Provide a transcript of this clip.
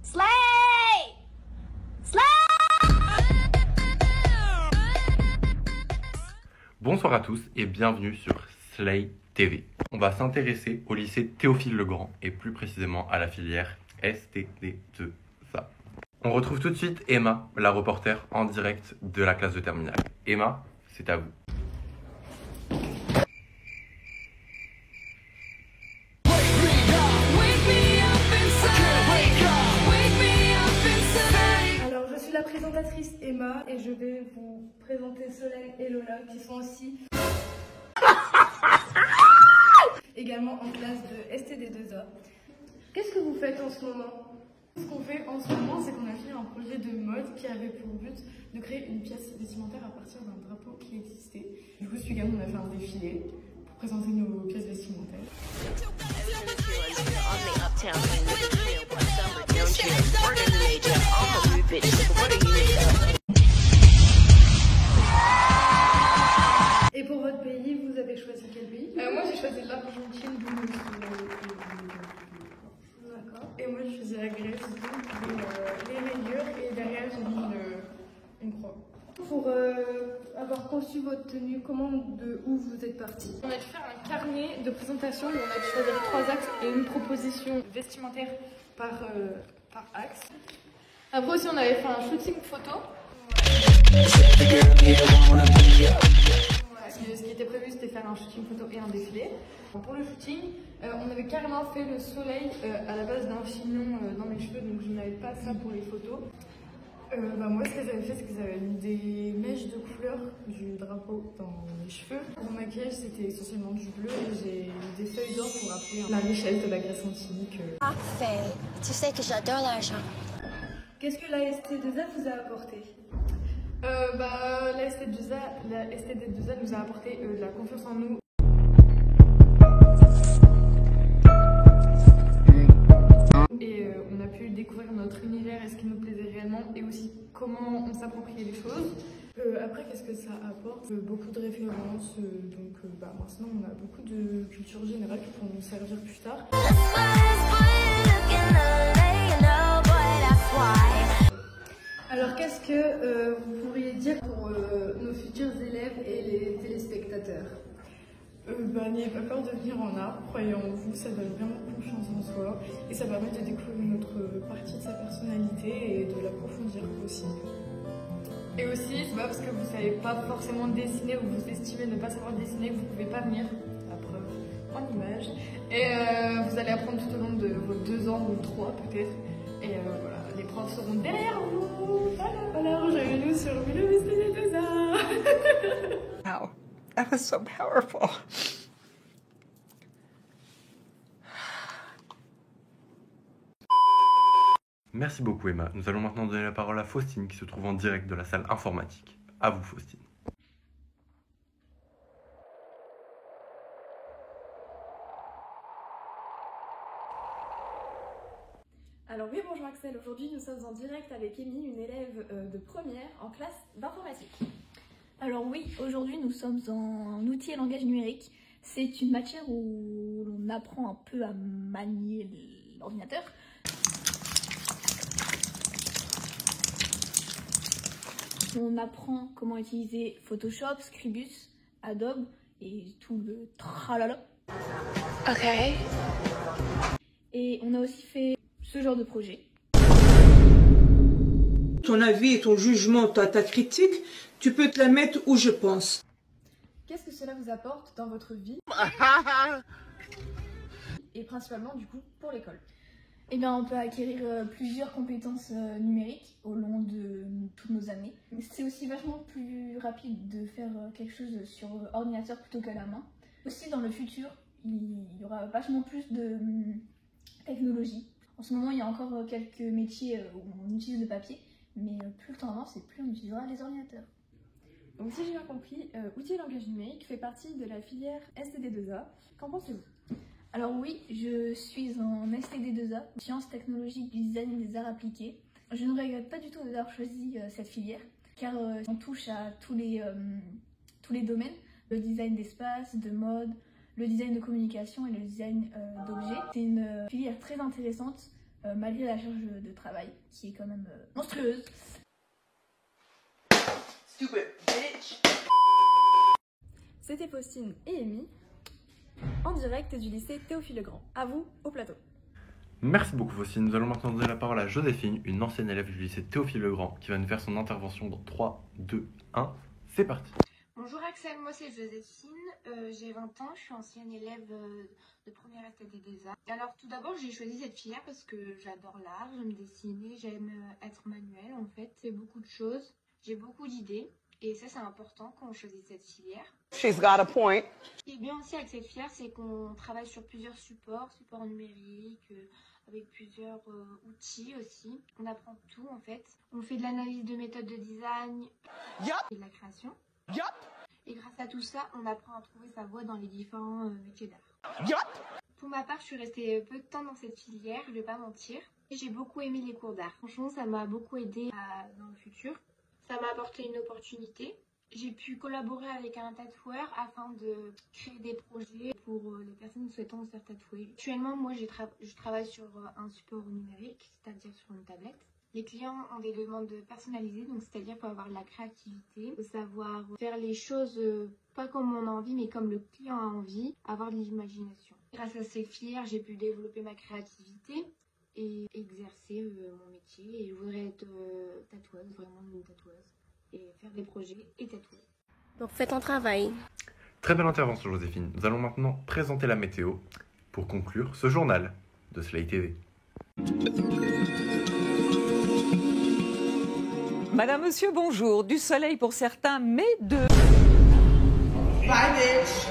Slay! Slay! Bonsoir à tous et bienvenue sur Slay TV. On va s'intéresser au lycée Théophile Legrand et plus précisément à la filière STD2A. On retrouve tout de suite Emma, la reporter en direct de la classe de terminale. Emma, c'est à vous. Alors, je suis la présentatrice Emma et je vais vous présenter Solène et Lola qui sont aussi également en classe de STD2A. Qu'est-ce que vous faites en ce moment? Ce qu'on fait en ce moment, c'est qu'on a fait un projet de mode qui avait pour but de créer une pièce vestimentaire à partir d'un drapeau qui existait. Du coup, ce week-end, on a fait un défilé pour présenter nos pièces vestimentaires. Et pour votre pays, vous avez choisi quel pays? Moi, j'ai choisi l'Argentine. D'accord. Et moi, j'ai choisi la Grèce, les rayures, et derrière, j'ai mis une croix. Pour avoir conçu votre tenue, où vous êtes parti? On a dû faire un carnet de présentation où on a dû choisir 3 axes et une proposition vestimentaire par axe. Après aussi, on avait fait un shooting photo. Ce qui était prévu, c'était faire un shooting photo et un défilé. Pour le shooting, on avait carrément fait le soleil à la base d'un chignon dans mes cheveux, donc je n'avais pas ça pour les photos. Moi, ce qu'ils avaient fait, c'est qu'ils avaient mis des mèches de couleur du drapeau dans mes cheveux. Pour mon maquillage, c'était essentiellement du bleu et j'ai mis des feuilles d'or pour rappeler la richesse de la Grèce antique. Parfait. Tu sais que j'adore l'argent. Qu'est-ce que la ST2A vous a apporté? La STD2A nous a apporté de la confiance en nous. Et on a pu découvrir notre univers et ce qui nous plaisait réellement et aussi comment on s'appropriait les choses. Après, qu'est-ce que ça apporte? Beaucoup de références, maintenant on a beaucoup de culture générale qui pourront nous servir plus tard. Alors, qu'est-ce que vous pourriez dire pour nos futurs élèves et les téléspectateurs? N'ayez pas peur de venir en art, croyez en vous, ça donne vraiment confiance en soi et ça permet de découvrir une autre partie de sa personnalité et de l'approfondir aussi. Et aussi, c'est pas parce que vous savez pas forcément dessiner ou vous estimez ne pas savoir dessiner que vous pouvez pas venir, la preuve en image. Et vous allez apprendre tout au long de vos 2 ans ou 3 peut-être. Et voilà, les profs seront derrière vous. Voilà, rejoignez-nous sur le STD2A. Wow, that was so powerful. Merci beaucoup Emma. Nous allons maintenant donner la parole à Faustine qui se trouve en direct de la salle informatique. À vous Faustine. Alors oui, bonjour Axel, aujourd'hui nous sommes en direct avec Amy, une élève de première en classe d'informatique. Alors oui, aujourd'hui nous sommes en outils et langage numérique. C'est une matière où l'on apprend un peu à manier l'ordinateur. On apprend comment utiliser Photoshop, Scribus, Adobe et tout le tralala. Ok. Et on a aussi fait ce genre de projet. Ton avis et ton jugement, ta critique, tu peux te la mettre où je pense. Qu'est-ce que cela vous apporte dans votre vie? Et principalement du coup pour l'école. Eh bien, on peut acquérir plusieurs compétences numériques au long de toutes nos années. C'est aussi vachement plus rapide de faire quelque chose sur ordinateur plutôt qu'à la main. Aussi, dans le futur, il y aura vachement plus de technologie. En ce moment, il y a encore quelques métiers où on utilise le papier, mais plus le temps avance et plus on utilisera les ordinateurs. Donc si j'ai bien compris, outils et langage numérique fait partie de la filière STD2A. Qu'en pensez-vous? Alors oui, je suis en STD2A, sciences technologiques du design et des arts appliqués. Je ne regrette pas du tout d'avoir choisi cette filière, car on touche à tous les domaines, le design d'espace, de mode, le design de communication et le design d'objets. C'est une filière très intéressante malgré la charge de travail qui est quand même monstrueuse. Stupid bitch. C'était Faustine et Amy en direct du lycée Théophile Legrand. À vous, au plateau. Merci beaucoup Faustine. Nous allons maintenant donner la parole à Joséphine, une ancienne élève du lycée Théophile Legrand, qui va nous faire son intervention dans 3, 2, 1. C'est parti. Bonjour Axel, moi c'est Joséphine, j'ai 20 ans, je suis ancienne élève de première STD des Arts. Alors tout d'abord j'ai choisi cette filière parce que j'adore l'art, j'aime dessiner, j'aime être manuelle en fait, c'est beaucoup de choses, j'ai beaucoup d'idées et ça c'est important quand on choisit cette filière. She's got a point. Ce qui est bien aussi avec cette filière c'est qu'on travaille sur plusieurs supports numériques, avec plusieurs outils aussi. On apprend tout en fait. On fait de l'analyse de méthodes de design et de la création. Et grâce à tout ça, on apprend à trouver sa voie dans les différents métiers d'art. Pour ma part, je suis restée peu de temps dans cette filière, je vais pas mentir. Et j'ai beaucoup aimé les cours d'art. Franchement, ça m'a beaucoup aidé dans le futur. Ça m'a apporté une opportunité. J'ai pu collaborer avec un tatoueur afin de créer des projets pour les personnes souhaitant se faire tatouer. Actuellement, moi, je travaille sur un support numérique, c'est-à-dire sur une tablette. Les clients ont des demandes personnalisées, donc c'est-à-dire qu'il faut avoir de la créativité, il faut savoir faire les choses pas comme on a envie, mais comme le client a envie, avoir de l'imagination. Grâce à cette filière, j'ai pu développer ma créativité et exercer mon métier. Et je voudrais être tatoueuse, vraiment une tatoueuse, et faire des projets et tatouer. Donc fais ton travail. Très belle intervention Joséphine. Nous allons maintenant présenter la météo pour conclure ce journal de Slay TV. Madame, monsieur, bonjour. Du soleil pour certains, mais de... Bye bitch.